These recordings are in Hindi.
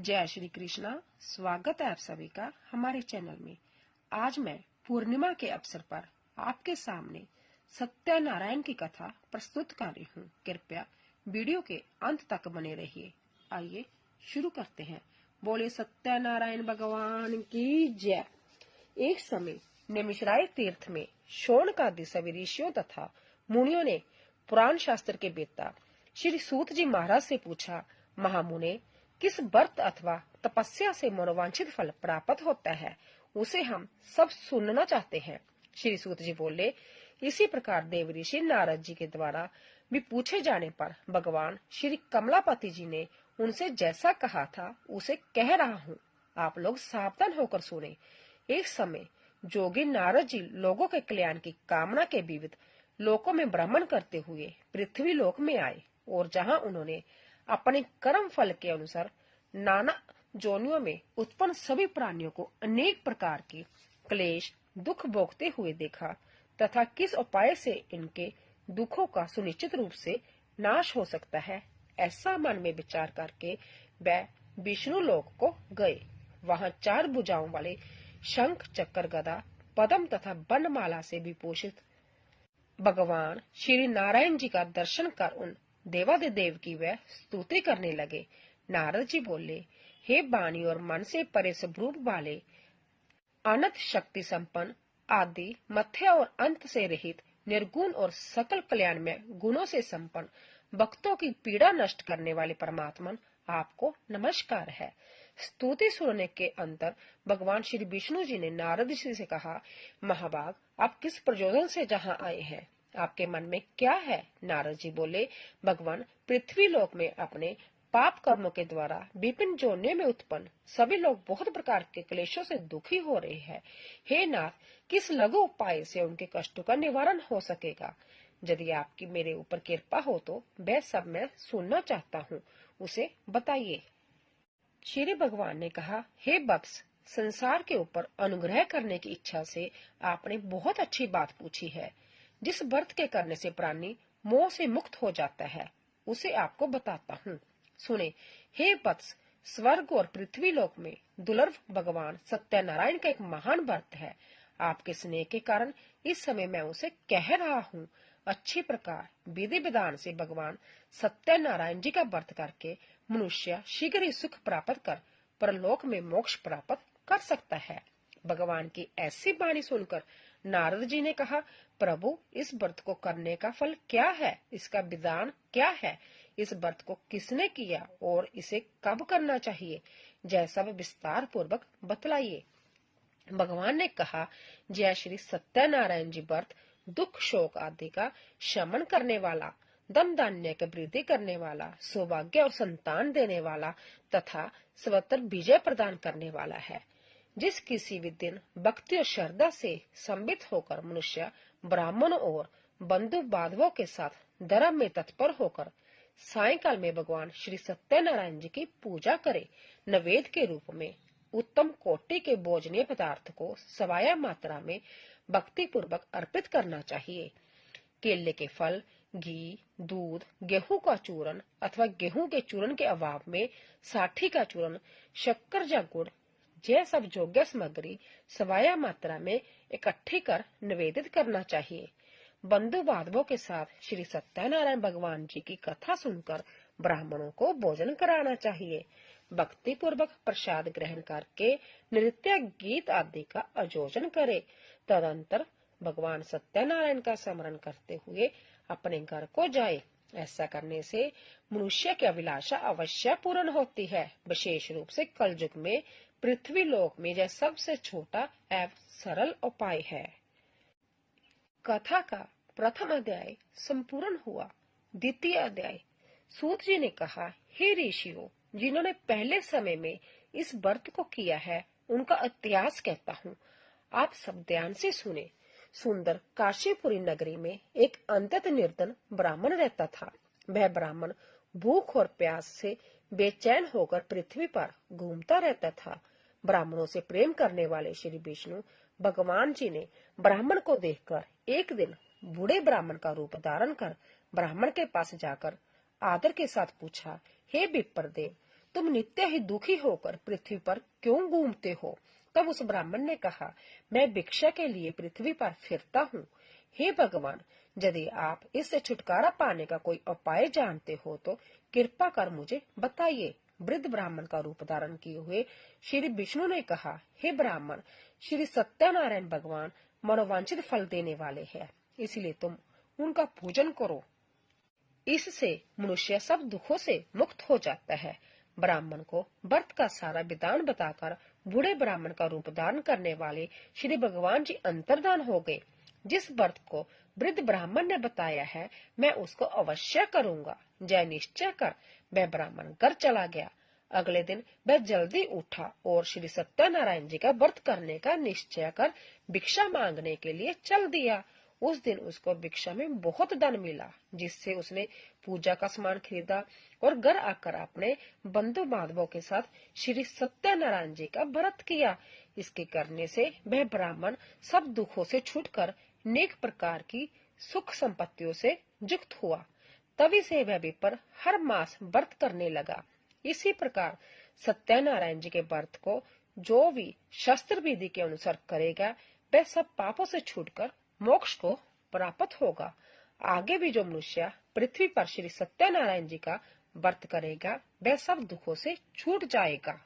जय श्री कृष्णा। स्वागत है आप सभी का हमारे चैनल में। आज मैं पूर्णिमा के अवसर पर आपके सामने सत्यनारायण की कथा प्रस्तुत कर रही हूँ। कृपया वीडियो के अंत तक बने रहिए। आइए शुरू करते हैं। बोले सत्यनारायण भगवान की जय। एक समय नैमिषारण्य तीर्थ में शौनकादि सभी ऋषियों तथा मुनियों ने पुराण शास्त्र के वेत्ता श्री सूत जी महाराज से पूछा, महामुने, किस व्रत अथवा तपस्या से मनोवांछित फल प्राप्त होता है, उसे हम सब सुनना चाहते हैं। श्री सूत जी बोले, इसी प्रकार देव ऋषि नारद जी के द्वारा भी पूछे जाने पर भगवान श्री कमलापति जी ने उनसे जैसा कहा था उसे कह रहा हूँ, आप लोग सावधान होकर सुने। एक समय जोगी नारद जी लोगों के कल्याण की कामना के विविध लोकों में भ्रमण करते हुए पृथ्वी लोक में आए और जहाँ उन्होंने अपने कर्म फल के अनुसार नाना जोनियों में उत्पन्न सभी प्राणियों को अनेक प्रकार के क्लेश दुख भोगते हुए देखा तथा किस उपाय से इनके दुखों का सुनिश्चित रूप से नाश हो सकता है, ऐसा मन में विचार करके वह विष्णु लोक को गए। वहां 4 भुजाओं वाले शंख चक्र गदा पद्म तथा वनमाला से विभूषित भगवान श्री नारायण जी का दर्शन कर उन देवादिदेव की वह स्तुति करने लगे। नारद जी बोले, हे वाणी और मन से परे स्वरूप वाले, अनंत शक्ति संपन्न, आदि मध्य और अंत से रहित, निर्गुण और सकल कल्याण में गुणों से संपन्न, भक्तों की पीड़ा नष्ट करने वाले परमात्मन, आपको नमस्कार है। स्तुति सुनने के अंतर भगवान श्री विष्णु जी ने नारद जी से कहा, महाभाग, आप किस प्रयोजन से जहाँ आए हैं, आपके मन में क्या है? नारद जी बोले, भगवान, पृथ्वी लोक में अपने पाप कर्मों के द्वारा विभिन्न जोनियों में उत्पन्न सभी लोग बहुत प्रकार के क्लेशों से दुखी हो रहे हैं। हे नाथ, किस लघु उपाय से उनके कष्टों का निवारण हो सकेगा? यदि आपकी मेरे ऊपर कृपा हो तो वह सब मैं सुनना चाहता हूँ, उसे बताइए। श्री भगवान ने कहा, हे वत्स, संसार के ऊपर अनुग्रह करने की इच्छा से आपने बहुत अच्छी बात पूछी है। जिस व्रत के करने से प्राणी मोह से मुक्त हो जाता है, उसे आपको बताता हूँ, सुने। हे वत्स, स्वर्ग और पृथ्वी लोक में दुर्लभ भगवान सत्यनारायण का एक महान व्रत है। आपके स्नेह के कारण इस समय मैं उसे कह रहा हूँ। अच्छी प्रकार विधि विधान से भगवान सत्यनारायण जी का व्रत करके मनुष्य शीघ्र ही सुख प्राप्त कर परलोक में मोक्ष प्राप्त कर सकता है। भगवान की ऐसी वाणी सुनकर नारद जी ने कहा, प्रभु, इस व्रत को करने का फल क्या है? इसका विधान क्या है? इस व्रत को किसने किया और इसे कब करना चाहिए? जैसा विस्तार पूर्वक बतलाइए। भगवान ने कहा, जय श्री सत्यनारायण जी व्रत दुख शोक आदि का शमन करने वाला, धन धान्य की वृद्धि करने वाला, सौभाग्य और संतान देने वाला तथा स्वतंत्र विजय प्रदान करने वाला है। जिस किसी भी दिन भक्ति और श्रद्धा से संबित होकर मनुष्य ब्राह्मणों और बंधु बांधवों के साथ धर्म में तत्पर होकर सायंकाल में भगवान श्री सत्यनारायण जी की पूजा करे, नैवेद्य के रूप में उत्तम कोटि के भोजनीय पदार्थ को सवाया मात्रा में भक्ति पूर्वक अर्पित करना चाहिए। केले के फल, घी, दूध, गेहूं का चूर्ण अथवा गेहूं के चूर्ण के अभाव में साठी का चूर्ण, शक्कर या गुड़, यह सब योग्य सामग्री सवाया मात्रा में इकट्ठी कर निवेदित करना चाहिए। बंधु बांधवों के साथ श्री सत्यनारायण भगवान जी की कथा सुनकर ब्राह्मणों को भोजन कराना चाहिए। भक्ति पूर्वक प्रसाद ग्रहण करके नृत्य गीत आदि का आयोजन करे। तदंतर भगवान सत्यनारायण का स्मरण करते हुए अपने घर को जाए। ऐसा करने से मनुष्य की अभिलाषा अवश्य पूर्ण होती है। विशेष रूप से कलयुग में पृथ्वी लोक में यह सबसे छोटा एवं सरल उपाय है। कथा का प्रथम अध्याय संपूर्ण हुआ। द्वितीय अध्याय। सूत जी ने कहा, हे ऋषियों, जिन्होंने पहले समय में इस व्रत को किया है, उनका इतिहास कहता हूँ, आप सब ध्यान से सुने। सुंदर काशीपुरी नगरी में एक अत्यंत निर्धन ब्राह्मण रहता था। वह ब्राह्मण भूख और प्यास से बेचैन होकर पृथ्वी पर घूमता रहता था। ब्राह्मणों से प्रेम करने वाले श्री विष्णु भगवान जी ने ब्राह्मण को देखकर एक दिन बूढ़े ब्राह्मण का रूप धारण कर ब्राह्मण के पास जाकर आदर के साथ पूछा, हे विप्रदेव, तुम नित्य ही दुखी होकर पृथ्वी पर क्यों घूमते हो? तब उस ब्राह्मण ने कहा, मैं भिक्षा के लिए पृथ्वी पर फिरता हूँ। हे भगवान, यदि आप इससे छुटकारा पाने का कोई उपाय जानते हो तो कृपा कर मुझे बताइए। वृद्ध ब्राह्मण का रूप धारण किए हुए श्री विष्णु ने कहा, हे ब्राह्मण, श्री सत्यनारायण भगवान मनोवांछित फल देने वाले हैं, इसलिए तुम उनका पूजन करो। इससे मनुष्य सब दुखों से मुक्त हो जाता है। ब्राह्मण को व्रत का सारा विधान बताकर बूढ़े ब्राह्मण का रूप धारण करने वाले श्री भगवान जी अंतर्धान हो गए। जिस व्रत को वृद्ध ब्राह्मण ने बताया है, मैं उसको अवश्य करूंगा। जय निश्चय कर वह ब्राह्मण घर चला गया। अगले दिन वह जल्दी उठा और श्री सत्यनारायण जी का व्रत करने का निश्चय कर भिक्षा मांगने के लिए चल दिया। उस दिन उसको भिक्षा में बहुत धन मिला, जिससे उसने पूजा का सामान खरीदा और घर आकर अपने बंधु बांधवों के साथ श्री सत्यनारायण जी का व्रत किया। इसके करने से वह ब्राह्मण सब दुखों से छूटकर नेक प्रकार की सुख संपत्तियों से युक्त हुआ। तभी से वह विप्र हर मास व्रत करने लगा। इसी प्रकार सत्यनारायण जी के व्रत को जो भी शास्त्र विधि के अनुसार करेगा, वह सब पापों से छूटकर मोक्ष को प्राप्त होगा। आगे भी जो मनुष्य पृथ्वी पर श्री सत्यनारायण जी का व्रत करेगा, वह सब दुखों से छूट जाएगा।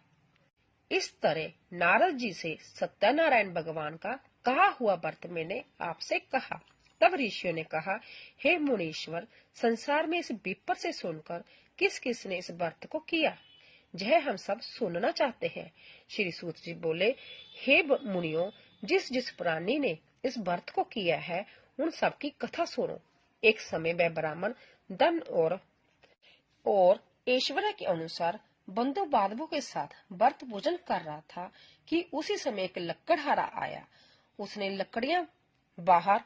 इस तरह नारद जी से सत्यनारायण भगवान का कहा हुआ व्रत मैंने आपसे कहा। तब ऋषियों ने कहा, हे मुनीश्वर, संसार में इस विप्र से सुनकर किस किस ने इस व्रत को किया, यह हम सब सुनना चाहते हैं। श्री सूत जी बोले, हे मुनियों, जिस जिस प्राणी ने इस व्रत को किया है, उन सब की कथा सुनो। एक समय वह ब्राह्मण धन और ऐश्वर्य के अनुसार बंधु बांधवों के साथ व्रत पूजन कर रहा था कि उसी समय एक लकड़हारा आया। उसने लकड़ियां बाहर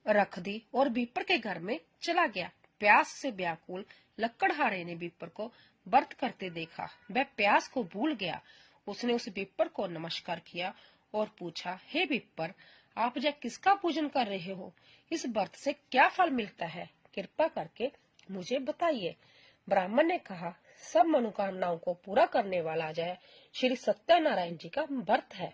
रख दी और विप्र के घर में चला गया। प्यास से व्याकुल लकड़हारे ने विप्र को व्रत करते देखा। वह प्यास को भूल गया। उसने उस विप्र को नमस्कार किया और पूछा, हे विप्र, आप यह किसका पूजन कर रहे हो? इस व्रत से क्या फल मिलता है? कृपा करके मुझे बताइए। ब्राह्मण ने कहा, सब मनोकामनाओं को पूरा करने वाला जय श्री सत्यनारायण जी का व्रत है।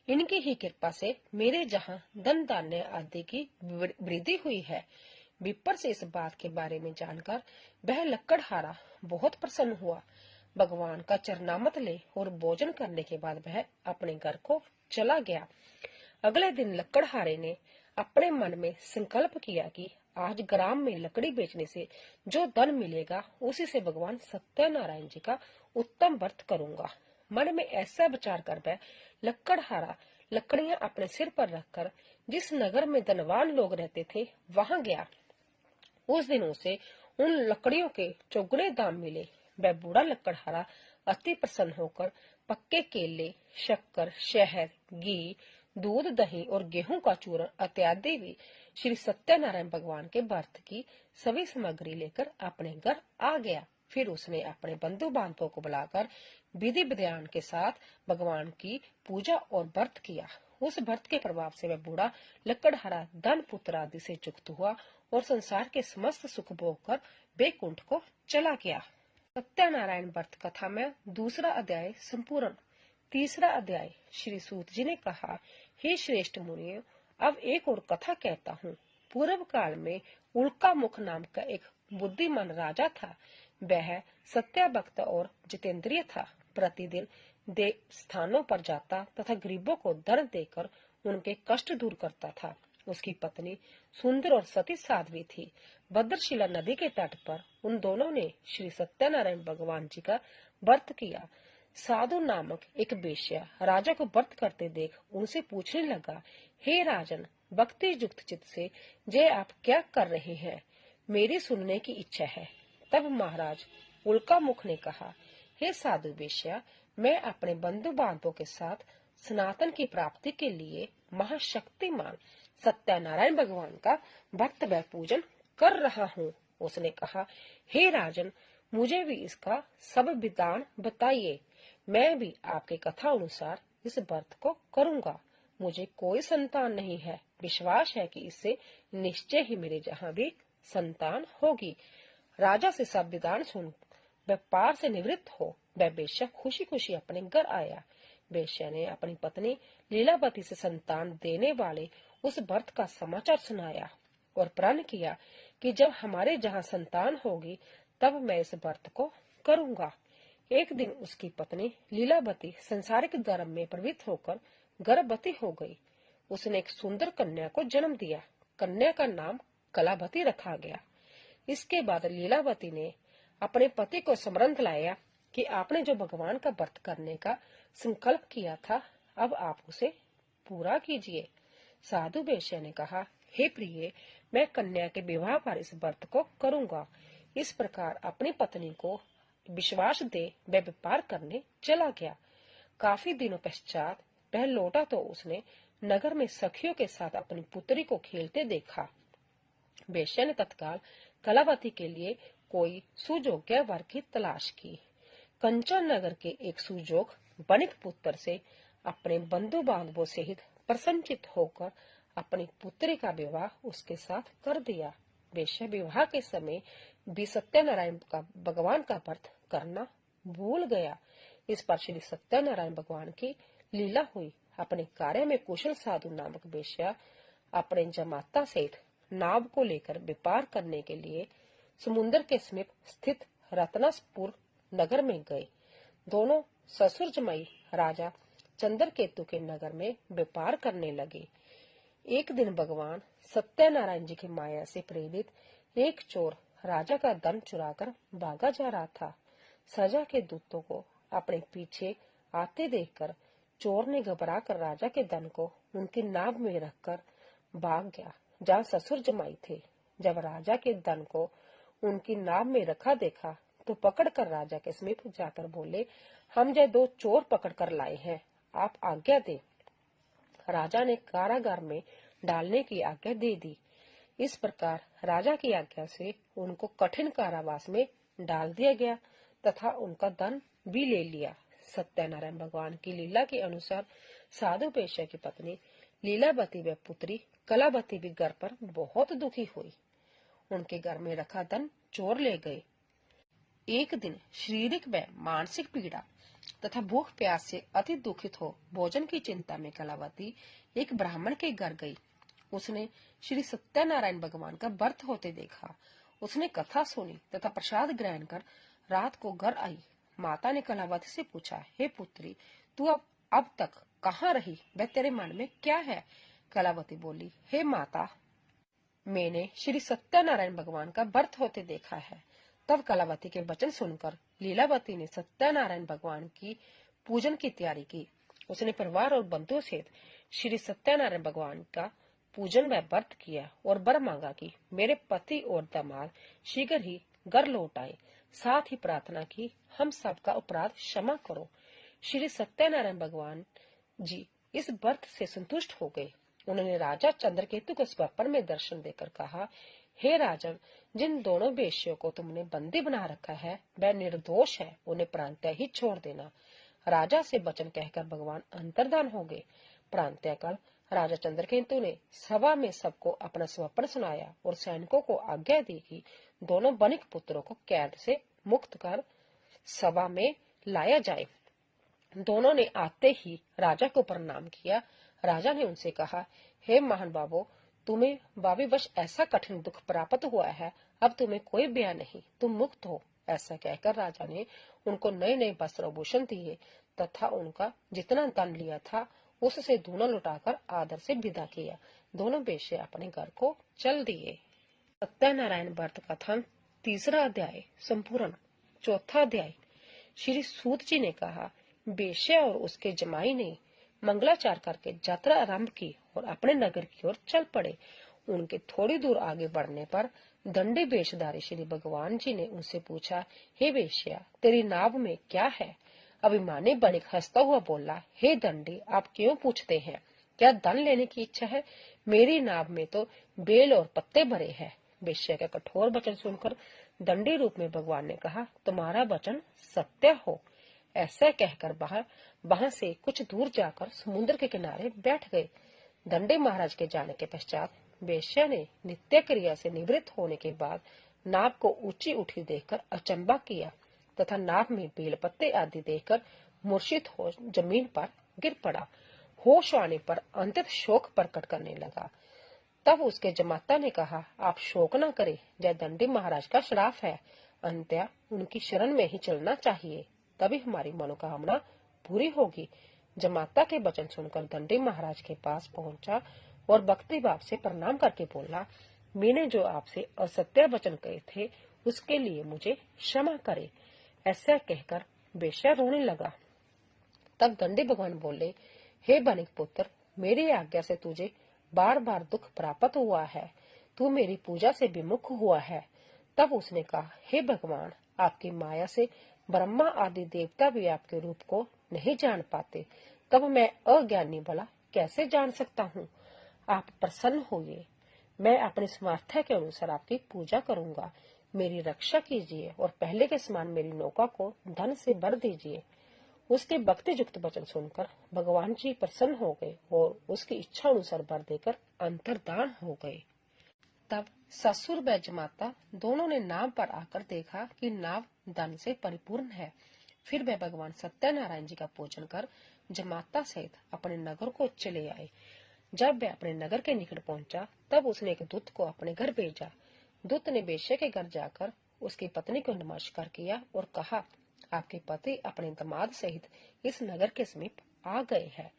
इनकी ही कृपा से मेरे जहाँ धन धान्य आदि की वृद्धि हुई है। विप्र से इस बात के बारे में जानकर वह लकड़हारा बहुत प्रसन्न हुआ। भगवान का चरणामृत ले और भोजन करने के बाद वह अपने घर को चला गया। अगले दिन लकड़हारे ने अपने मन में संकल्प किया कि आज ग्राम में लकड़ी बेचने से जो धन मिलेगा, उसी से भगवान सत्यनारायण जी का उत्तम व्रत करूंगा। मन में ऐसा विचार कर वह लकड़हारा लकड़ियां अपने सिर पर रखकर जिस नगर में धनवान लोग रहते थे, वहां गया। उस दिन उसे उन लकड़ियों के चौगुने दाम मिले। वह बूढ़ा लकड़हारा अति प्रसन्न होकर पक्के केले, शक्कर, शहद, घी, दूध, दही और गेहूं का चूर्ण इत्यादि भी श्री सत्यनारायण भगवान के व्रत की सभी सामग्री लेकर अपने घर आ गया। फिर उसने अपने बंधु बांधवों को बुलाकर विधि विधान के साथ भगवान की पूजा और व्रत किया। उस व्रत के प्रभाव से वह बूढ़ा लकड़हारा धन पुत्र आदि से युक्त हुआ और संसार के समस्त सुख भोग कर बैकुंठ को चला गया। सत्यनारायण व्रत कथा में दूसरा अध्याय संपूर्ण। तीसरा अध्याय। श्री सूत जी ने कहा, हे श्रेष्ठ मुनियों, अब एक और कथा कहता हूँ। पूर्व काल में उल्का मुख नाम का एक बुद्धिमान राजा था। वह सत्यभक्त और जितेंद्रिय था। प्रतिदिन देव स्थानों पर जाता तथा गरीबों को धन देकर उनके कष्ट दूर करता था। उसकी पत्नी सुंदर और सती साध्वी थी। भद्रशिला नदी के तट पर उन दोनों ने श्री सत्यनारायण भगवान जी का व्रत किया। साधु नामक एक वेश्या राजा को व्रत करते देख उनसे पूछने लगा, हे राजन, भक्ति युक्त चित्त से जय आप क्या कर रहे हैं? मेरी सुनने की इच्छा है। तब महाराज उल्का मुख ने कहा, हे साधु वेश्या, मैं अपने बंधु बांधवों के साथ सनातन की प्राप्ति के लिए महाशक्तिमान सत्यनारायण भगवान का व्रत व पूजन कर रहा हूँ। उसने कहा, हे राजन, मुझे भी इसका सब विधान बताइए। मैं भी आपके कथा अनुसार इस व्रत को करूंगा। मुझे कोई संतान नहीं है। विश्वास है कि इससे निश्चय ही मेरे जहाँ भी संतान होगी। राजा से सब विधान सुन व्यापार से निवृत्त हो वह बेश्या खुशी खुशी अपने घर आया। बेश्या ने अपनी पत्नी लीलावती से संतान देने वाले उस व्रत का समाचार सुनाया और प्रण किया कि जब हमारे जहाँ संतान होगी तब मैं इस व्रत को करूंगा। एक दिन उसकी पत्नी लीलावती संसारिक धर्म में प्रवृत्त होकर गर्भवती हो गई। उसने एक सुंदर कन्या को जन्म दिया। कन्या का नाम कलावती रखा गया। इसके बाद लीलावती ने अपने पति को स्मरण लाया कि आपने जो भगवान का व्रत करने का संकल्प किया था, अब आप उसे पूरा कीजिए। साधु बेश्या ने कहा, हे प्रिय, मैं कन्या के विवाह पर इस व्रत को करूंगा। इस प्रकार अपनी पत्नी को विश्वास दे वह व्यापार करने चला गया। काफी दिनों पश्चात वह लौटा तो उसने नगर में सखियों के साथ अपनी पुत्री को खेलते देखा। बेश्या ने तत्काल कलावती के लिए कोई सुयोग्य वर की तलाश की। कंचन नगर के एक सुजोग बणिक पुत्र से अपने बंधु बांधवों सहित प्रसन्नचित होकर अपनी पुत्री का विवाह उसके साथ कर दिया। बेश्या विवाह के समय भी सत्यनारायण का भगवान का व्रत करना भूल गया। इस पर श्री सत्यनारायण भगवान की लीला हुई। अपने कार्य में कुशल साधु नामक बेश्या अपने जमाता सहित नाव को लेकर व्यापार करने के लिए समुद्र के समीप स्थित रत्नासपुर नगर में गए। दोनों ससुर जमाई राजा चंद्रकेतु के नगर में व्यापार करने लगे। एक दिन भगवान सत्यनारायण जी की माया से प्रेरित एक चोर राजा का धन चुराकर भागा जा रहा था। सजा के दूतों को अपने पीछे आते देखकर चोर ने घबराकर राजा के धन को उनकी नाव में रखकर भाग गया जहाँ ससुर जमाई थे। जब राजा के धन को उनकी नाव में रखा देखा तो पकड़कर राजा के समीप जाकर बोले, हम ये दो चोर पकड़ कर लाए हैं, आप आज्ञा दे। राजा ने कारागार में डालने की आज्ञा दे दी। इस प्रकार राजा की आज्ञा से उनको कठिन कारावास में डाल दिया गया तथा उनका धन भी ले लिया। सत्यनारायण भगवान की लीला के अनुसार साधु बेश्या की पत्नी लीलावती व पुत्री कलावती भी घर पर बहुत दुखी हुई। उनके घर में रखा धन चोर ले गए। एक दिन शारीरिक व मानसिक पीड़ा तथा भूख प्यास से अति दुखित हो भोजन की चिंता में कलावती एक ब्राह्मण के घर गई। उसने श्री सत्यनारायण भगवान का व्रत होते देखा। उसने कथा सुनी तथा प्रसाद ग्रहण कर रात को घर आई। माता ने कलावती से पूछा, हे पुत्री, तू अब तक कहाँ रही? वह तेरे मन में क्या है? कलावती बोली, हे माता, मैंने श्री सत्यनारायण भगवान का व्रत होते देखा है। तब कलावती के वचन सुनकर लीलावती ने सत्यनारायण भगवान की पूजन की तैयारी की। उसने परिवार और बंधुओं सहित श्री सत्यनारायण भगवान का पूजन व व्रत किया और वर मांगा कि मेरे पति और दामाद शीघ्र ही घर लौट आए। साथ ही प्रार्थना की, हम सबका अपराध क्षमा करो। श्री सत्यनारायण भगवान जी इस व्रत से संतुष्ट हो गए। उन्होंने राजा चंद्रकेतु को स्वप्न में दर्शन देकर कहा, हे राजन, जिन दोनों बेश्यों को तुमने बंदी बना रखा है वह निर्दोष है, उन्हें प्रांतः ही छोड़ देना। राजा से वचन कहकर भगवान अंतर्धान हो गए। प्रांतःकाल राजा चंद्रकेतु ने सभा में सबको अपना स्वप्न सुनाया और सैनिकों को आज्ञा दी कि दोनों बनिक पुत्रों को कैद से मुक्त कर सभा में लाया जाए। दोनों ने आते ही राजा को प्रणाम किया। राजा ने उनसे कहा, हे महान बाबो, तुम्हें भाविवश ऐसा कठिन दुख प्राप्त हुआ है, अब तुम्हें कोई भय नहीं, तुम मुक्त हो। ऐसा कहकर राजा ने उनको नए नए वस्त्र आभूषण दिए तथा उनका जितना धन लिया था उससे दूना लुटाकर आदर से विदा किया। दोनों बेश्या अपने घर को चल दिए। सत्यनारायण व्रत कथन तीसरा अध्याय संपूर्ण। चौथा अध्याय। श्री सूत जी ने कहा, बेश्या और उसके जमाई ने मंगलाचार करके यात्रा आरंभ की और अपने नगर की ओर चल पड़े। उनके थोड़ी दूर आगे बढ़ने पर दंडी वेशधारी श्री भगवान जी ने उनसे पूछा, हे बेश्या, तेरी नाव में क्या है? अभिमानी बणिक हंसता हुआ बोला, हे दंडी, आप क्यों पूछते हैं? क्या धन लेने की इच्छा है? मेरी नाव में तो बेल और पत्ते भरे हैं। बेश्या का कठोर वचन सुनकर दंडी रूप में भगवान ने कहा, तुम्हारा वचन सत्य हो। ऐसा कहकर वहां से कुछ दूर जाकर समुद्र के किनारे बैठ गए। दंडी महाराज के जाने के पश्चात बेश्या ने नित्य क्रिया से निवृत्त होने के बाद नाव को ऊंची उठी देखकर अचंबा किया। तथा नाव में बेलपत्ते आदि देखकर मूर्छित हो जमीन पर गिर पड़ा। होश आने पर अंततः शोक प्रकट करने लगा। तब उसके जमाता ने कहा, आप शोक न करें, यह दंडी महाराज का श्राप है। अंत्य उनकी शरण में ही चलना चाहिए, तभी हमारी मनोकामना पूरी होगी। जमाता के वचन सुनकर दंडी महाराज के पास पहुंचा और भक्ति भाव से प्रणाम करके बोला, मैंने जो आपसे असत्य वचन कहे थे उसके लिए मुझे क्षमा करे। ऐसा कहकर वेश्या रोने लगा। तब दंडी भगवान बोले, हे बनिक पुत्र, मेरी आज्ञा से तुझे बार बार दुख प्राप्त हुआ है, तू मेरी पूजा से विमुख हुआ है। तब उसने कहा, हे भगवान, आपकी माया से ब्रह्मा आदि देवता भी आपके रूप को नहीं जान पाते, तब मैं अज्ञानी भला कैसे जान सकता हूँ। आप प्रसन्न होइए, मैं अपनी सामर्थ्य के अनुसार आपकी पूजा करूंगा। मेरी रक्षा कीजिए और पहले के समान मेरी नौका को धन से भर दीजिए। उसके भक्ति युक्त वचन सुनकर भगवान जी प्रसन्न हो गए और उसकी इच्छा अनुसार वर देकर अंतर्धान हो गए। तब ससुर व जमाता दोनों ने नाव पर आकर देखा कि नाव धन से परिपूर्ण है। फिर वे भगवान सत्यनारायण जी का पूजन कर जमाता सहित अपने नगर को चले आए। जब वह अपने नगर के निकट पहुंचा, तब उसने एक दूत को अपने घर भेजा। दूत ने वेश्या के घर जाकर उसकी पत्नी को नमस्कार किया और कहा, आपके पति अपने दामाद सहित इस नगर के समीप आ गए हैं।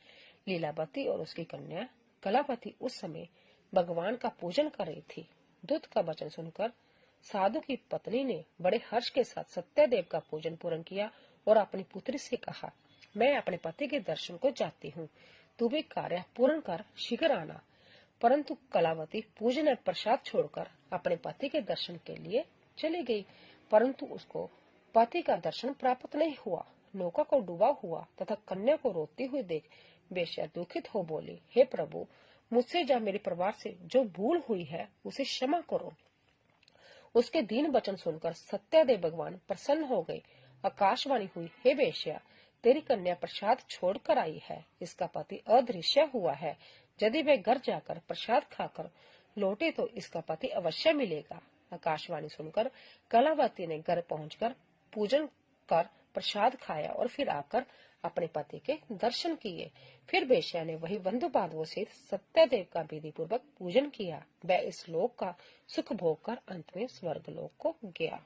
लीलावती और उसकी कन्या कलावती उस समय भगवान का पूजन कर रही थी। दूत का वचन सुनकर साधु की पत्नी ने बड़े हर्ष के साथ सत्यदेव का पूजन पूर्ण किया और अपनी पुत्री से कहा, मैं अपने पति के दर्शन को जाती हूँ, तू भी कार्य पूर्ण कर शीघ्र आना। परंतु कलावती पूजन और प्रसाद छोड़कर अपने पति के दर्शन के लिए चली गई, परंतु उसको पति का दर्शन प्राप्त नहीं हुआ। नौका को डूबा हुआ तथा कन्या को रोती हुई देख वेश्या दुखित हो बोली, हे प्रभु, मुझसे या मेरे परिवार से जो भूल हुई है उसे क्षमा करो। उसके दीन वचन सुनकर सत्यदेव भगवान प्रसन्न हो गए। आकाशवाणी हुई, हे वेश्या, तेरी कन्या प्रसाद छोड़कर आई है, इसका पति अदृश्य हुआ है। यदि वह घर जाकर प्रसाद खाकर लौटे तो इसका पति अवश्य मिलेगा। आकाशवाणी सुनकर कलावती ने घर पहुंचकर पूजन कर प्रसाद खाया और फिर आकर अपने पति के दर्शन किए। फिर वेश्या ने वही बंधु बांधवों से सत्यदेव का विधि पूर्वक पूजन किया। वह इस लोक का सुख भोग कर अंत में स्वर्ग लोक को गया।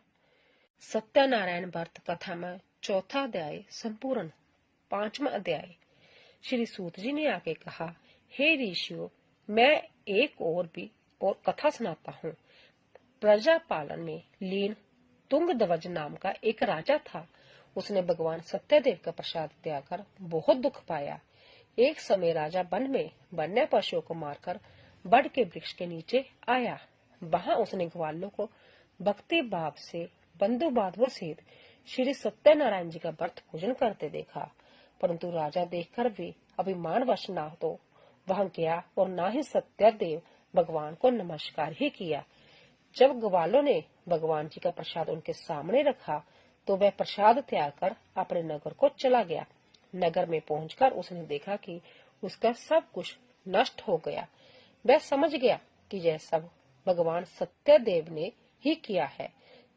सत्यनारायण व्रत कथा में चौथा अध्याय संपूर्ण। 5वां अध्याय। श्री सूत जी ने आके कहा, हे ऋषियों, मैं एक और कथा सुनाता हूँ। प्रजा पालन में लीन तुंगध्वज नाम का एक राजा था। उसने भगवान सत्यदेव का प्रसाद त्यागकर बहुत दुख पाया। एक समय राजा वन में वन्य पशुओं को मारकर बड़ के वृक्ष के नीचे आया। वहां उसने ग्वालों को भक्ति भाव से बंधु बांधवों सहित श्री सत्यनारायण जी का व्रत पूजन करते देखा, परंतु राजा देखकर भी अभिमानवश ना तो वहां गया और ना ही सत्यदेव भगवान को नमस्कार ही किया। जब ग्वालों ने भगवान जी का प्रसाद उनके सामने रखा तो वह प्रसाद त्याग कर अपने नगर को चला गया। नगर में पहुंचकर उसने देखा कि उसका सब कुछ नष्ट हो गया। वह समझ गया कि यह सब भगवान सत्यदेव ने ही किया है।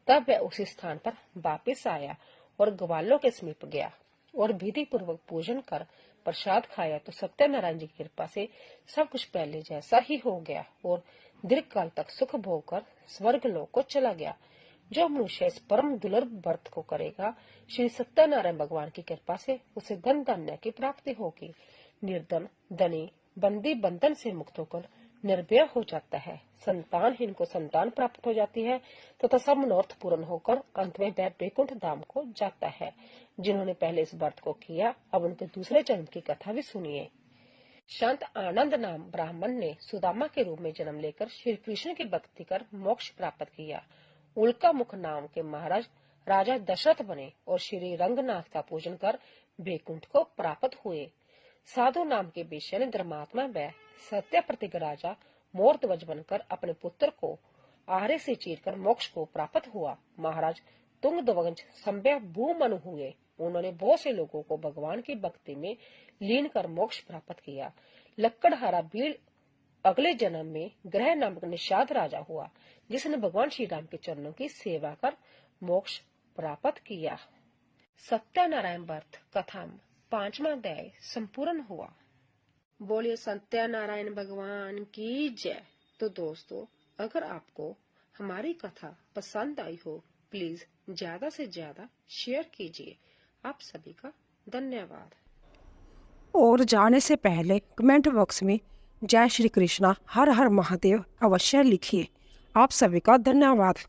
तब वह उसी स्थान पर वापस आया और ग्वालों के समीप गया और विधि पूर्वक पूजन कर प्रसाद खाया तो सत्यनारायण जी की कृपा से सब कुछ पहले जैसा ही हो गया और दीर्घ काल तक सुख भोग कर स्वर्ग लोक को चला गया। जो मनुष्य इस परम दुर्लभ व्रत को करेगा, श्री सत्यनारायण भगवान की कृपा से उसे धन धान्य की प्राप्ति होगी। निर्धन धनी बंदी बंधन से मुक्त होकर निर्भय हो जाता है। संतानहीन को संतान प्राप्त हो जाती है तथा सब मनोरथ पूर्ण होकर अंत में वह वैकुंठ धाम को जाता है। जिन्होंने पहले इस व्रत को किया, अब उनके दूसरे जन्म की कथा भी सुनिए। संत आनंद नाम ब्राह्मण ने सुदामा के रूप में जन्म लेकर श्री कृष्ण की भक्ति कर मोक्ष प्राप्त किया। उल्का मुख नाम के महाराज राजा दशरथ बने और श्री रंगनाथ का पूजन कर वैकुंठ को प्राप्त हुए। साधु नाम के वेश्या ने धर्मात्मा व सत्य प्रतिज्ञ राजा मोरध्वज बनकर अपने पुत्र को आरे से चीरकर मोक्ष को प्राप्त हुआ। महाराज तुंगध्वज संभ्य भूमनु हुए। उन्होंने बहुत से लोगों को भगवान की भक्ति में लीन कर मोक्ष प्राप्त किया। लक्कड़हारा बीड़ अगले जन्म में ग्रह नामक निषाद राजा हुआ, जिसने भगवान श्री राम के चरणों की सेवा कर मोक्ष प्राप्त किया। सत्यनारायण व्रत कथा 5वां अध्याय संपूर्ण हुआ। बोलिए सत्यनारायण भगवान की जय। तो दोस्तों, अगर आपको हमारी कथा पसंद आई हो, प्लीज ज्यादा से ज्यादा शेयर कीजिए। आप सभी का धन्यवाद। और जाने से पहले कमेंट बॉक्स में जय श्री कृष्णा हर हर महादेव अवश्य लिखिए। आप सभी का धन्यवाद।